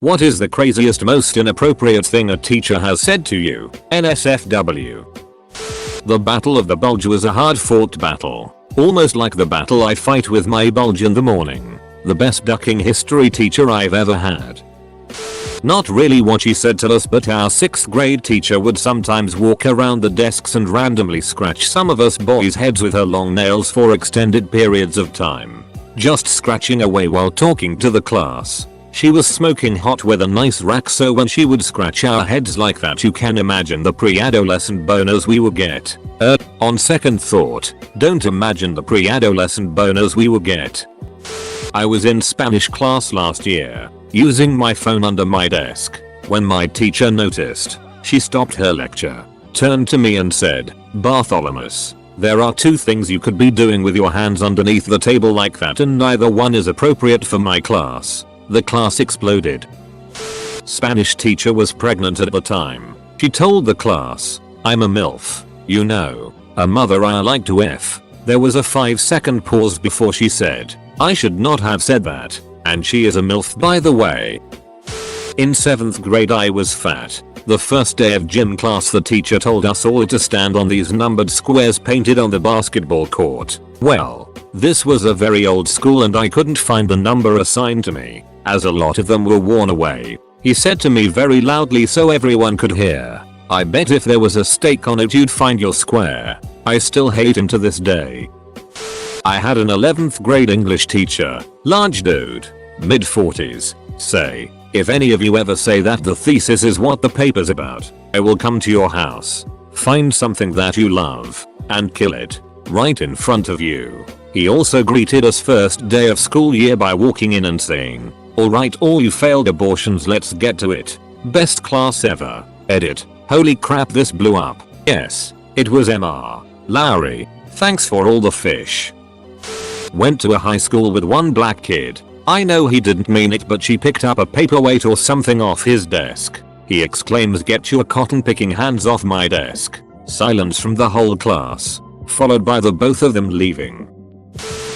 What is the craziest, most inappropriate thing a teacher has said to you? NSFW. The Battle of the Bulge was a hard-fought battle. Almost like the battle I fight with my bulge in the morning. The best ducking history teacher I've ever had. Not really what she said to us, but our 6th grade teacher would sometimes walk around the desks and randomly scratch some of us boys' heads with her long nails for extended periods of time. Just scratching away while talking to the class. She was smoking hot with a nice rack, so when she would scratch our heads like that, you can imagine the pre-adolescent boners we would get. On second thought, don't imagine the pre-adolescent boners we would get. I was in Spanish class last year, using my phone under my desk, when my teacher noticed. She stopped her lecture, turned to me and said, "Bartholomew, there are 2 things you could be doing with your hands underneath the table like that, and neither one is appropriate for my class." The class exploded. Spanish teacher was pregnant at the time. She told the class, "I'm a MILF, you know, a mother I like to F." There was a 5-second pause before she said, "I should not have said that, and she is a MILF by the way." In 7th grade I was fat. The first day of gym class the teacher told us all to stand on these numbered squares painted on the basketball court. Well, this was a very old school and I couldn't find the number assigned to me, as a lot of them were worn away. He said to me very loudly so everyone could hear, "I bet if there was a stake on it you'd find your square." I still hate him to this day. I had an 11th grade English teacher, large dude, mid-40s, say, "If any of you ever say that the thesis is what the paper's about, I will come to your house, find something that you love, and kill it, right in front of you." He also greeted us first day of school year by walking in and saying, "Alright all you failed abortions, let's get to it. Best class ever." Edit. Holy crap, this blew up. Yes, it was Mr. Lowry. Thanks for all the fish. Went to a high school with one black kid. I know he didn't mean it, but she picked up a paperweight or something off his desk. He exclaims, "Get your cotton picking hands off my desk." Silence from the whole class, followed by the both of them leaving.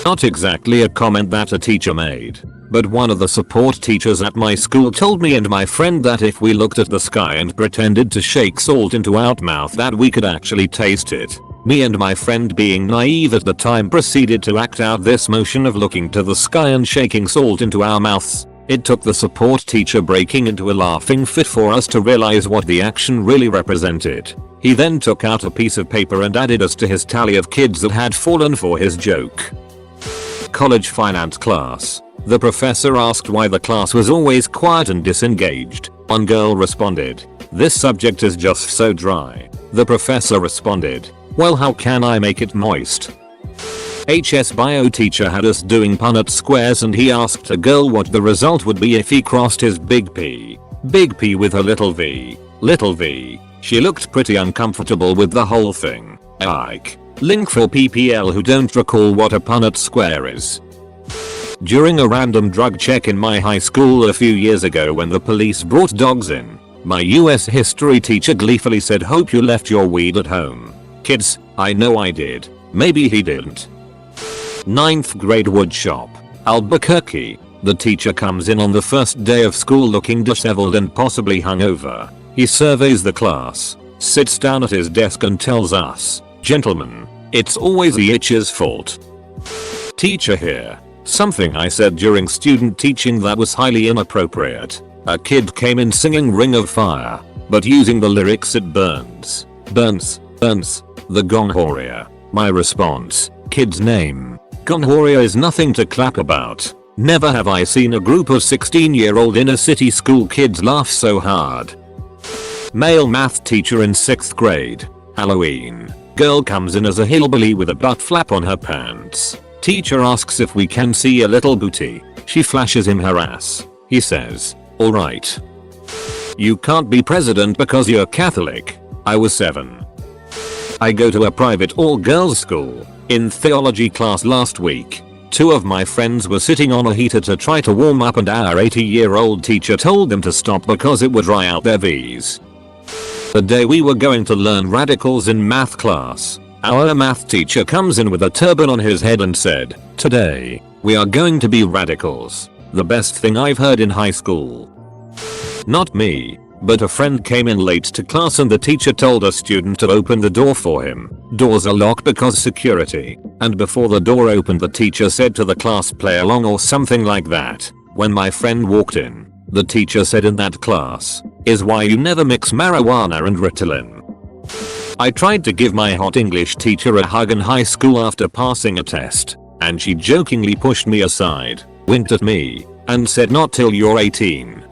Not exactly a comment that a teacher made, but one of the support teachers at my school told me and my friend that if we looked at the sky and pretended to shake salt into our mouth that we could actually taste it. Me and my friend, being naive at the time, proceeded to act out this motion of looking to the sky and shaking salt into our mouths. It took the support teacher breaking into a laughing fit for us to realize what the action really represented. He then took out a piece of paper and added us to his tally of kids that had fallen for his joke. College finance class. The professor asked why the class was always quiet and disengaged. One girl responded, "This subject is just so dry." The professor responded, "Well, how can I make it moist?" HS bio teacher had us doing Punnett squares and he asked a girl what the result would be if he crossed his big P with a little v. Little v. She looked pretty uncomfortable with the whole thing. Ike. Link for PPL who don't recall what a Punnett square is. During a random drug check in my high school a few years ago when the police brought dogs in, my US history teacher gleefully said, "Hope you left your weed at home." Kids, I know I did. Maybe he didn't. 9th grade woodshop, Albuquerque. The teacher comes in on the first day of school looking disheveled and possibly hungover. He surveys the class, sits down at his desk and tells us, "Gentlemen, it's always the itch's fault." Teacher here. Something I said during student teaching that was highly inappropriate. A kid came in singing Ring of Fire, but using the lyrics "It burns, burns, burns, the gonorrhea." My response, "Kid's name. Gonorrhea is nothing to clap about." Never have I seen a group of 16-year-old inner city school kids laugh so hard. Male math teacher in 6th grade. Halloween. Girl comes in as a hillbilly with a butt flap on her pants. Teacher asks if we can see a little booty. She flashes him her ass. He says, "Alright. You can't be president because you're Catholic." I was 7. I go to a private all-girls school. In theology class last week, 2 of my friends were sitting on a heater to try to warm up and our 80-year-old teacher told them to stop because it would dry out their V's. The day we were going to learn radicals in math class, our math teacher comes in with a turban on his head and said, "Today, we are going to be radicals. The best thing I've heard in high school." Not me, but a friend came in late to class and the teacher told a student to open the door for him. Doors are locked because security. And before the door opened the teacher said to the class play along or something like that. When my friend walked in, the teacher said in that class is why you never mix marijuana and Ritalin. I tried to give my hot English teacher a hug in high school after passing a test, and she jokingly pushed me aside, winked at me, and said not till you're 18.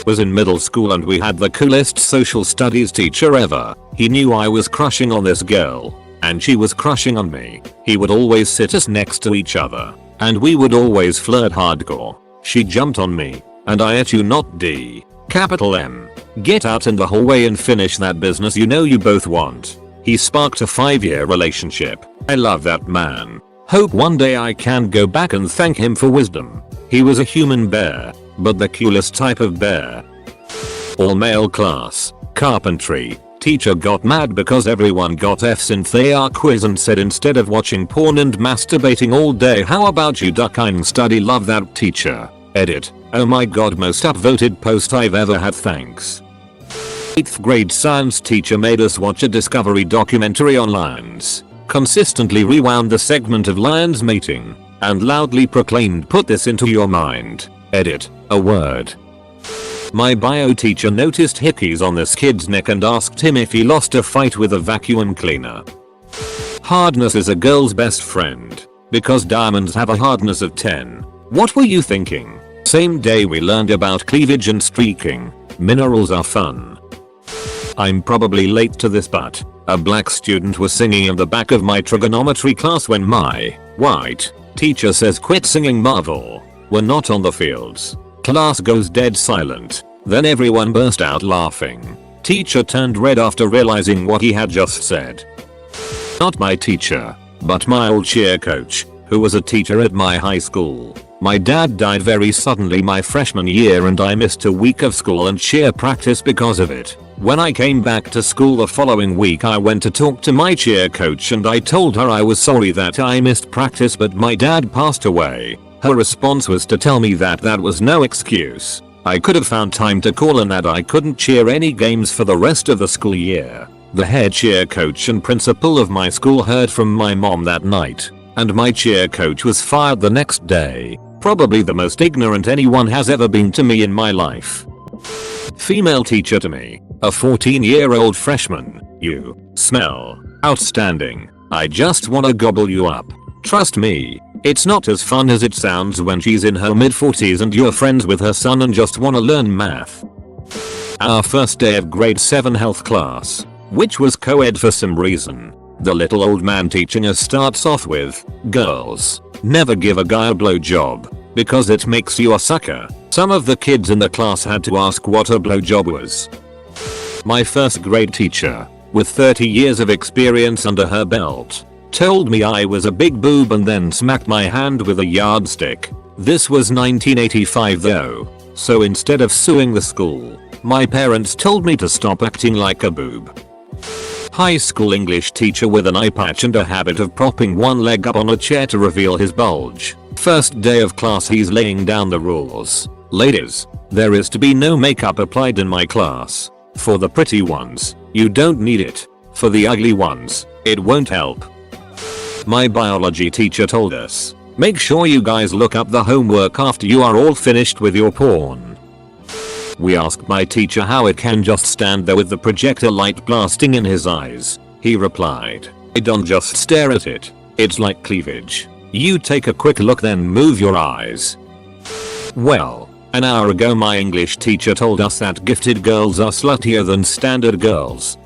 Was in middle school and we had the coolest social studies teacher ever. He knew I was crushing on this girl, and she was crushing on me. He would always sit us next to each other, and we would always flirt hardcore. She jumped on me, and I at you not D. Capital M. Get out in the hallway and finish that business you know you both want. He sparked a 5-year relationship. I love that man. Hope one day I can go back and thank him for wisdom. He was a human bear, but the coolest type of bear. All male class, carpentry. Teacher got mad because everyone got F's in their quiz and said instead of watching porn and masturbating all day how about you duck and study. Love that teacher. Edit. Oh my god, most upvoted post I've ever had, thanks. 8th grade science teacher made us watch a Discovery documentary on lions. Consistently rewound the segment of lions mating and loudly proclaimed put this into your mind. Edit. A word. My bio teacher noticed hickeys on this kid's neck and asked him if he lost a fight with a vacuum cleaner. Hardness is a girl's best friend because diamonds have a hardness of 10. What were you thinking? Same day we learned about cleavage and streaking. Minerals are fun. I'm probably late to this, but a black student was singing in the back of my trigonometry class when my white teacher says quit singing Marvel. We're not on the fields. Class goes dead silent. Then everyone burst out laughing. Teacher turned red after realizing what he had just said. Not my teacher, but my old cheer coach, who was a teacher at my high school. My dad died very suddenly my freshman year and I missed a week of school and cheer practice because of it. When I came back to school the following week I went to talk to my cheer coach and I told her I was sorry that I missed practice but my dad passed away. Her response was to tell me that that was no excuse. I could have found time to call and that I couldn't cheer any games for the rest of the school year. The head cheer coach and principal of my school heard from my mom that night, and my cheer coach was fired the next day. Probably the most ignorant anyone has ever been to me in my life. Female teacher to me, a 14-year-old freshman. You smell outstanding. I just wanna gobble you up. Trust me, it's not as fun as it sounds when she's in her mid-40s and you're friends with her son and just wanna learn math. Our first day of grade 7 health class, which was co-ed for some reason. The little old man teaching us starts off with, girls, never give a guy a blowjob, because it makes you a sucker. Some of the kids in the class had to ask what a blowjob was. My first grade teacher, with 30 years of experience under her belt, told me I was a big boob and then smacked my hand with a yardstick. This was 1985 though, so instead of suing the school, my parents told me to stop acting like a boob. High school English teacher with an eye patch and a habit of propping one leg up on a chair to reveal his bulge. First day of class he's laying down the rules. Ladies, there is to be no makeup applied in my class. For the pretty ones, you don't need it. For the ugly ones, it won't help. My biology teacher told us, make sure you guys look up the homework after you are all finished with your porn. We asked my teacher how it can just stand there with the projector light blasting in his eyes. He replied, I don't just stare at it. It's like cleavage. You take a quick look then move your eyes. Well, an hour ago my English teacher told us that gifted girls are sluttier than standard girls.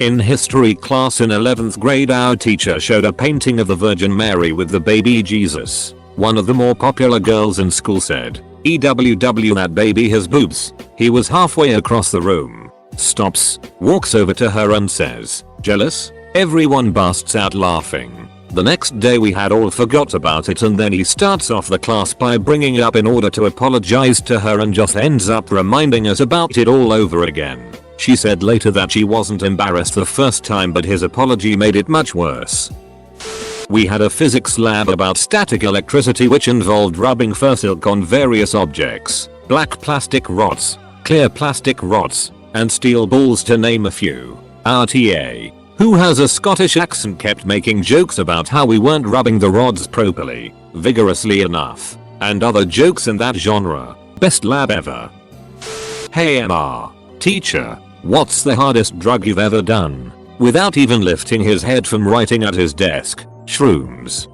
In history class in 11th grade our teacher showed a painting of the Virgin Mary with the baby Jesus. One of the more popular girls in school said, EWW that baby has boobs. He was halfway across the room, stops, walks over to her and says, jealous? Everyone bursts out laughing. The next day we had all forgot about it and then he starts off the class by bringing it up in order to apologize to her and just ends up reminding us about it all over again. She said later that she wasn't embarrassed the first time but his apology made it much worse. We had a physics lab about static electricity which involved rubbing fursilk on various objects, black plastic rods, clear plastic rods, and steel balls to name a few. Our TA, who has a Scottish accent, kept making jokes about how we weren't rubbing the rods properly, vigorously enough, and other jokes in that genre. Best lab ever. Hey MR, teacher, what's the hardest drug you've ever done? Without even lifting his head from writing at his desk, shrooms.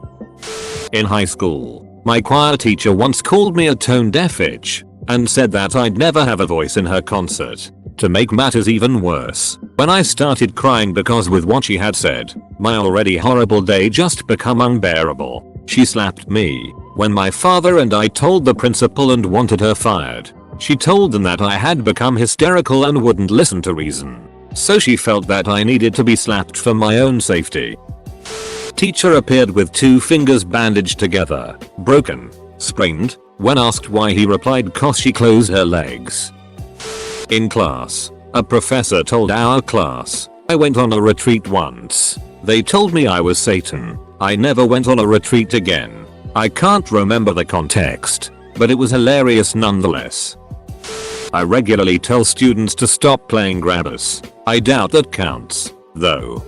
In high school, my choir teacher once called me a tone deaf itch and said that I'd never have a voice in her concert. To make matters even worse, when I started crying because with what she had said, my already horrible day just become unbearable. She slapped me. When my father and I told the principal and wanted her fired, she told them that I had become hysterical and wouldn't listen to reason. So she felt that I needed to be slapped for my own safety. Teacher appeared with 2 fingers bandaged together, broken, sprained. When asked why, he replied, "'Cause she closed her legs." In class, a professor told our class, "I went on a retreat once. They told me I was Satan. I never went on a retreat again." I can't remember the context, but it was hilarious nonetheless. I regularly tell students to stop playing grab us. I doubt that counts, though.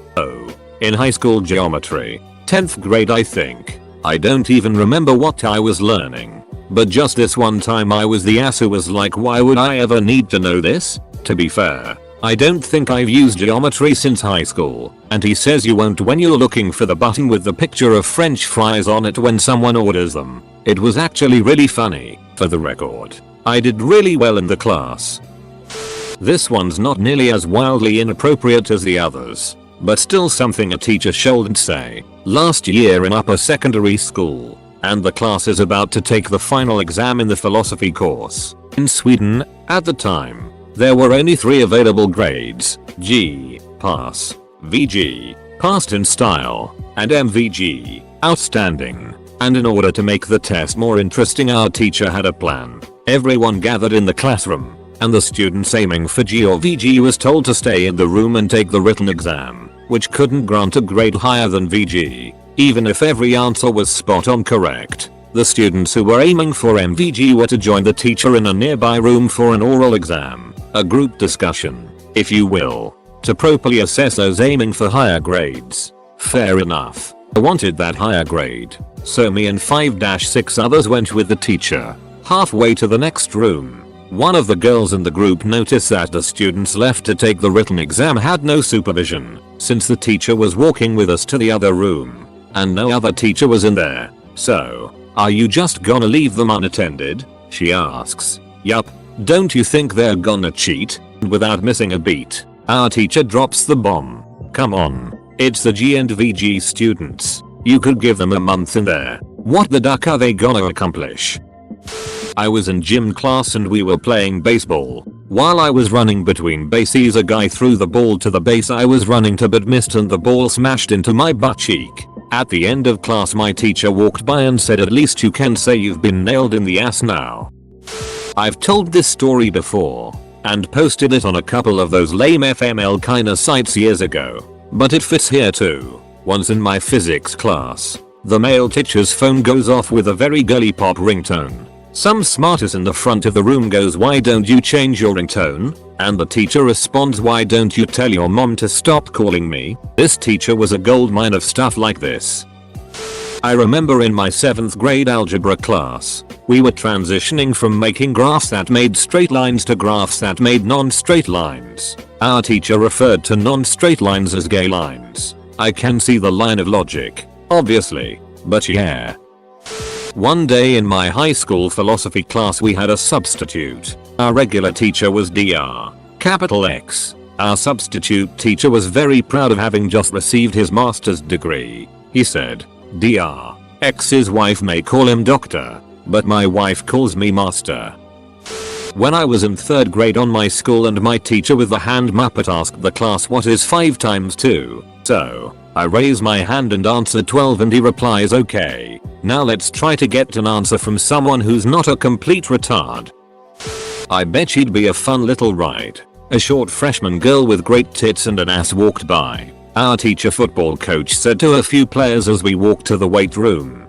In high school geometry, 10th grade I think. I don't even remember what I was learning. But just this one time I was the ass who was like, why would I ever need to know this? To be fair, I don't think I've used geometry since high school, and he says you won't when you're looking for the button with the picture of french fries on it when someone orders them. It was actually really funny, for the record. I did really well in the class. This one's not nearly as wildly inappropriate as the others, but still something a teacher should say. Last year in upper secondary school, and the class is about to take the final exam in the philosophy course. In Sweden, at the time, there were only 3 available grades: G, pass, VG, passed in style, and MVG, outstanding. And in order to make the test more interesting, our teacher had a plan. Everyone gathered in the classroom, and the students aiming for G or VG was told to stay in the room and take the written exam, which couldn't grant a grade higher than VG, even if every answer was spot on correct. The students who were aiming for MVG were to join the teacher in a nearby room for an oral exam, a group discussion, if you will, to properly assess those aiming for higher grades. Fair enough. I wanted that higher grade, so me and 5-6 others went with the teacher. Halfway to the next room, one of the girls in the group noticed that the students left to take the written exam had no supervision, since the teacher was walking with us to the other room, and no other teacher was in there. "So, are you just gonna leave them unattended?" she asks. "Yup. Don't you think they're gonna cheat?" And without missing a beat, our teacher drops the bomb. "Come on. It's the G and VG students. You could give them a month in there. What the duck are they gonna accomplish?" I was in gym class and we were playing baseball. While I was running between bases, a guy threw the ball to the base I was running to but missed, and the ball smashed into my butt cheek. At the end of class, my teacher walked by and said, "At least you can say you've been nailed in the ass now." I've told this story before and posted it on a couple of those lame FML kinda sites years ago, but it fits here too. Once in my physics class, the male teacher's phone goes off with a very girly pop ringtone. Some smartass in the front of the room goes, "Why don't you change your ringtone?" And the teacher responds, "Why don't you tell your mom to stop calling me?" This teacher was a goldmine of stuff like this. I remember in my 7th grade algebra class, we were transitioning from making graphs that made straight lines to graphs that made non-straight lines. Our teacher referred to non-straight lines as gay lines. I can see the line of logic, obviously, but yeah. One day in my high school philosophy class we had a substitute. Our regular teacher was Dr. Capital X. Our substitute teacher was very proud of having just received his master's degree. He said, "Dr. X's wife may call him doctor, but my wife calls me master." When I was in 3rd grade on my school and my teacher with the hand muppet asked the class what is 5 times 2. So, I raise my hand and answer 12 and he replies, "Okay, now let's try to get an answer from someone who's not a complete retard." I bet she'd be a fun little ride. A short freshman girl with great tits and an ass walked by. Our teacher football coach said to a few players as we walked to the weight room.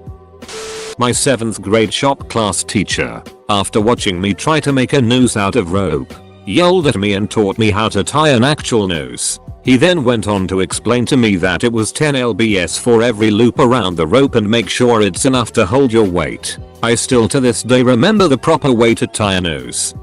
My 7th grade shop class teacher, after watching me try to make a noose out of rope, yelled at me and taught me how to tie an actual noose. He then went on to explain to me that it was 10 lbs for every loop around the rope and make sure it's enough to hold your weight. I still to this day remember the proper way to tie a noose.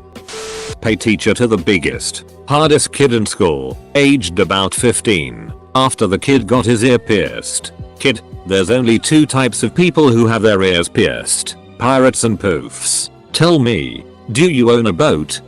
Pay teacher to the biggest, hardest kid in school, aged about 15, after the kid got his ear pierced. Kid, there's only 2 types of people who have their ears pierced, pirates and poofs. Tell me, do you own a boat?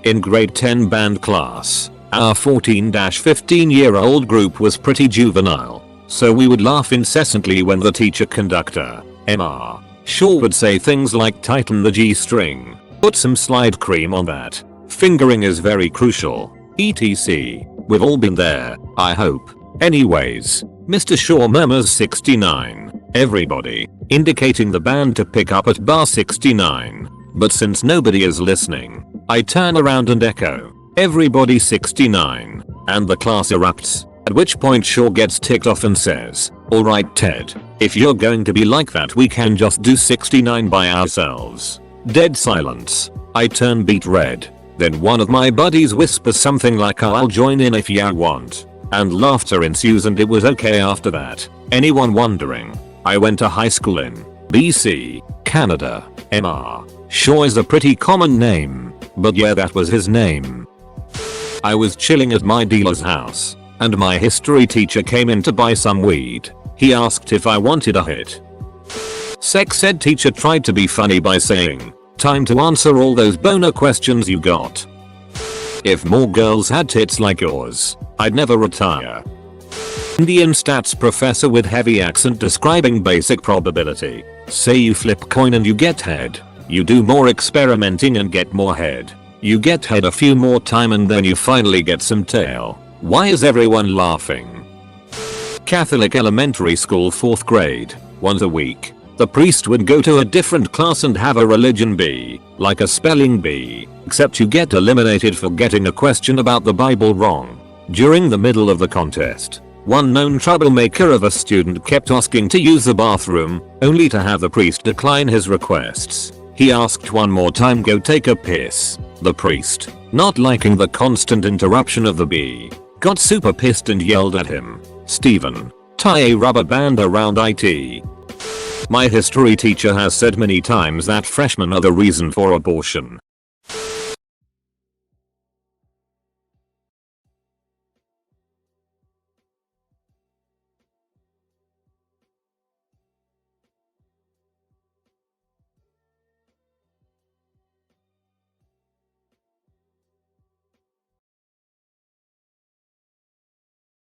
In grade 10 band class, our 14-15-year-old group was pretty juvenile, so we would laugh incessantly when the teacher conductor, Mr. Shaw, would say things like tighten the G string, put some slide cream on that, fingering is very crucial, etc. We've all been there, I hope. Anyways, Mr. Shaw murmurs 69, everybody, indicating the band to pick up at bar 69. But since nobody is listening, I turn around and echo, everybody 69, and the class erupts, at which point Shaw gets ticked off and says, alright Ted, if you're going to be like that we can just do 69 by ourselves. Dead silence. I turn beet red. Then one of my buddies whispers something like I'll join in if ya want. And laughter ensues and it was okay after that. Anyone wondering? I went to high school in BC, Canada. Mr. Shaw is a pretty common name, but yeah, that was his name. I was chilling at my dealer's house, and my history teacher came in to buy some weed. He asked if I wanted a hit. Sex ed teacher tried to be funny by saying, time to answer all those boner questions you got. If more girls had tits like yours, I'd never retire. Indian stats professor with heavy accent describing basic probability. Say you flip coin and you get head. You do more experimenting and get more head. You get head a few more time and then you finally get some tail. Why is everyone laughing? Catholic elementary school 4th grade. Once a week, the priest would go to a different class and have a religion bee, like a spelling bee, except you get eliminated for getting a question about the Bible wrong. During the middle of the contest, one known troublemaker of a student kept asking to use the bathroom, only to have the priest decline his requests. He asked one more time, go take a piss. The priest, not liking the constant interruption of the bee, got super pissed and yelled at him, Stephen, tie a rubber band around it. My history teacher has said many times that freshmen are the reason for abortion.